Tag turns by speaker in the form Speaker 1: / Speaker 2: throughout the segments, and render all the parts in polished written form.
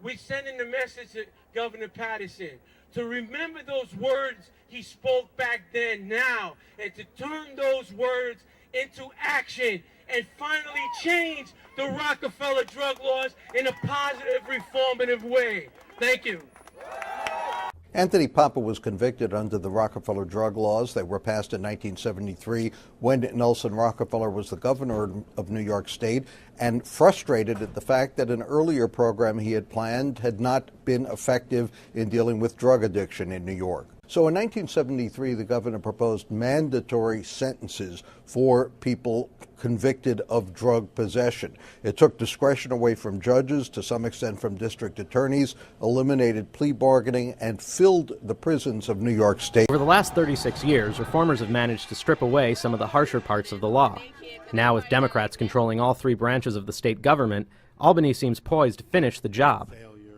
Speaker 1: we're sending the message to Governor Patterson to remember those words he spoke back then now, and to turn those words into action and finally change the Rockefeller drug laws in a positive, reformative way. Thank you.
Speaker 2: Anthony Papa was convicted under the Rockefeller drug laws that were passed in 1973 when Nelson Rockefeller was the governor of New York State, and frustrated at the fact that an earlier program he had planned had not been effective in dealing with drug addiction in New York. So in 1973, the governor proposed mandatory sentences for people convicted of drug possession. It took discretion away from judges, to some extent from district attorneys, eliminated plea bargaining, and filled the prisons of New York State.
Speaker 3: Over the last 36 years, reformers have managed to strip away some of the harsher parts of the law. Now, with Democrats controlling all three branches of the state government, Albany seems poised to finish the job.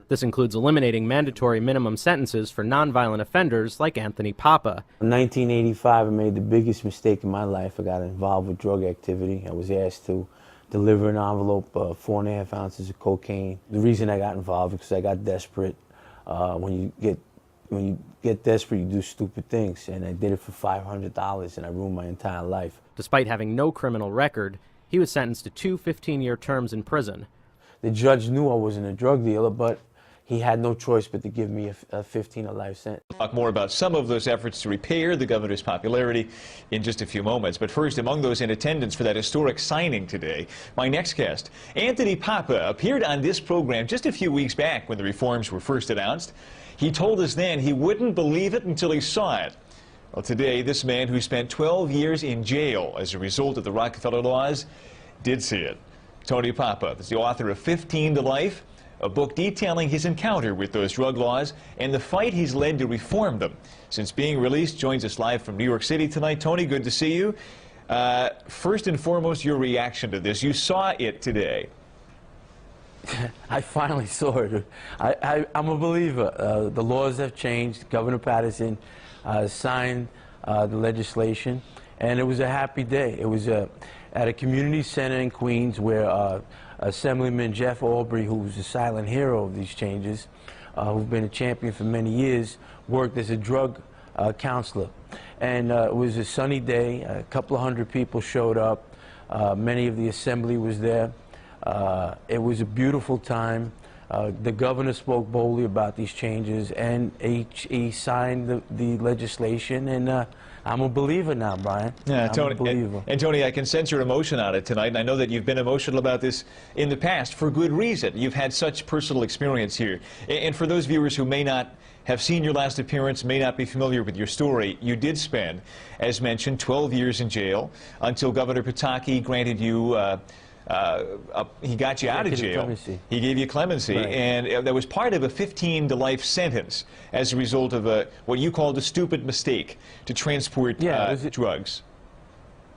Speaker 3: This includes eliminating mandatory minimum sentences for nonviolent offenders like Anthony Papa.
Speaker 4: In 1985, I made the biggest mistake in my life. I got involved with drug activity. I was asked to deliver an envelope of 4.5 ounces of cocaine. The reason I got involved is because I got desperate. When you get desperate, you do stupid things, and I did it for $500, and I ruined my entire life.
Speaker 3: Despite having no criminal record, he was sentenced to 2 15-year terms in prison.
Speaker 4: The judge knew I wasn't a drug dealer, but he had no choice but to give me a 15 or life sentence.
Speaker 5: We'll talk more about some of those efforts to repair the governor's popularity in just a few moments. But first, among those in attendance for that historic signing today, my next guest, Anthony Papa, appeared on this program just a few weeks back when the reforms were first announced. He told us then he wouldn't believe it until he saw it. Well, today, this man who spent 12 years in jail as a result of the Rockefeller laws did see it. Tony Papa is the author of 15 to Life, a book detailing his encounter with those drug laws and the fight he's led to reform them. Since being released, joins us live from New York City tonight. Tony, good to see you. First and foremost, your reaction to this. You saw it today.
Speaker 4: I finally saw it. I'm a believer. The laws have changed. Governor Patterson signed the legislation, and it was a happy day. It was at a community center in Queens where Assemblyman Jeff Aubrey, who's a silent hero of these changes, who's been a champion for many years, worked as a drug counselor. And it was a sunny day. A couple of hundred people showed up. Many of the assembly was there. It was a beautiful time. The governor spoke boldly about these changes, and he signed the legislation, and I'm a believer now, Brian.
Speaker 5: Yeah, Tony,
Speaker 4: I'm a believer.
Speaker 5: And Tony, I can sense your emotion on it tonight, and I know that you've been emotional about this in the past for good reason. You've had such personal experience here. And for those viewers who may not have seen your last appearance, may not be familiar with your story, you did spend, as mentioned, 12 years in jail until Governor Pataki granted you he got you out of jail.
Speaker 4: Clemency.
Speaker 5: He gave you clemency, right. And that was part of a 15 to life sentence as a result of what you called a stupid mistake to transport drugs.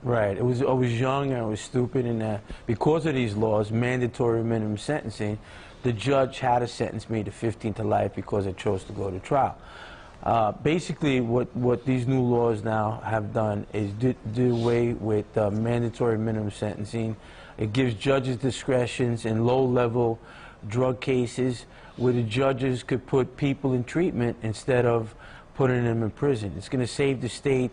Speaker 4: Right. I was young, I was stupid, and because of these laws, mandatory minimum sentencing, the judge had to sentence me to 15 to life because I chose to go to trial. Basically, what these new laws now have done is do away with mandatory minimum sentencing. It gives judges discretions in low-level drug cases where the judges could put people in treatment instead of putting them in prison. It's going to save the state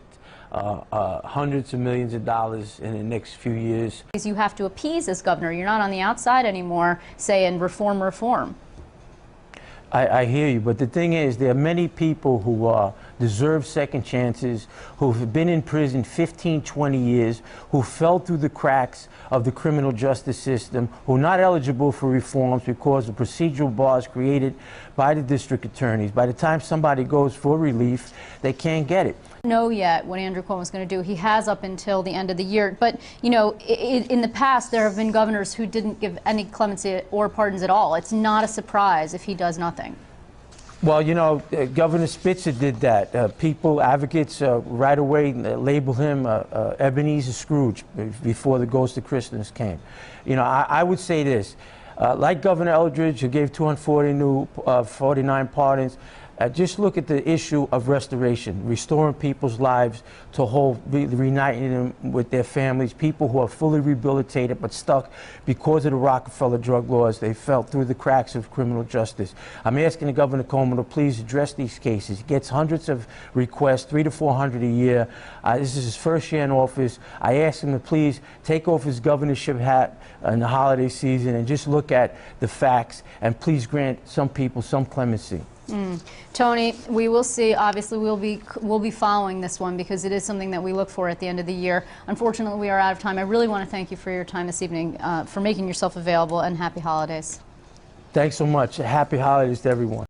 Speaker 4: hundreds of millions of dollars in the next few years.
Speaker 6: You have to appease as governor. You're not on the outside anymore saying reform, reform.
Speaker 4: I hear you, but the thing is, there are many people who deserve second chances, who've been in prison 15, 20 years, who fell through the cracks of the criminal justice system, who are not eligible for reforms because of procedural bars created by the district attorneys. By the time somebody goes for relief, they can't get it.
Speaker 6: Know yet what Andrew Cuomo's going to do. He has up until the end of the year. But, you know, in the past, there have been governors who didn't give any clemency or pardons at all. It's not a surprise if he does nothing.
Speaker 4: Well, you know, Governor Spitzer did that. People, advocates, right away label him Ebenezer Scrooge before the Ghost of Christmas came. You know, I would say this. Like Governor Eldridge, who gave 249 pardons, Just look at the issue of restoration, restoring people's lives to whole, reuniting them with their families, people who are fully rehabilitated but stuck because of the Rockefeller drug laws. They fell through the cracks of criminal justice. I'm asking the Governor Cuomo to please address these cases. He gets hundreds of requests, 300 to 400 a year. This is his first year in office. I ask him to please take off his governorship hat in the holiday season and just look at the facts and please grant some people some clemency.
Speaker 6: Tony, we will see. Obviously, we'll be following this one because it is something that we look for at the end of the year. Unfortunately, we are out of time. I really want to thank you for your time this evening, for making yourself available, and happy holidays.
Speaker 4: Thanks so much. Happy holidays to everyone.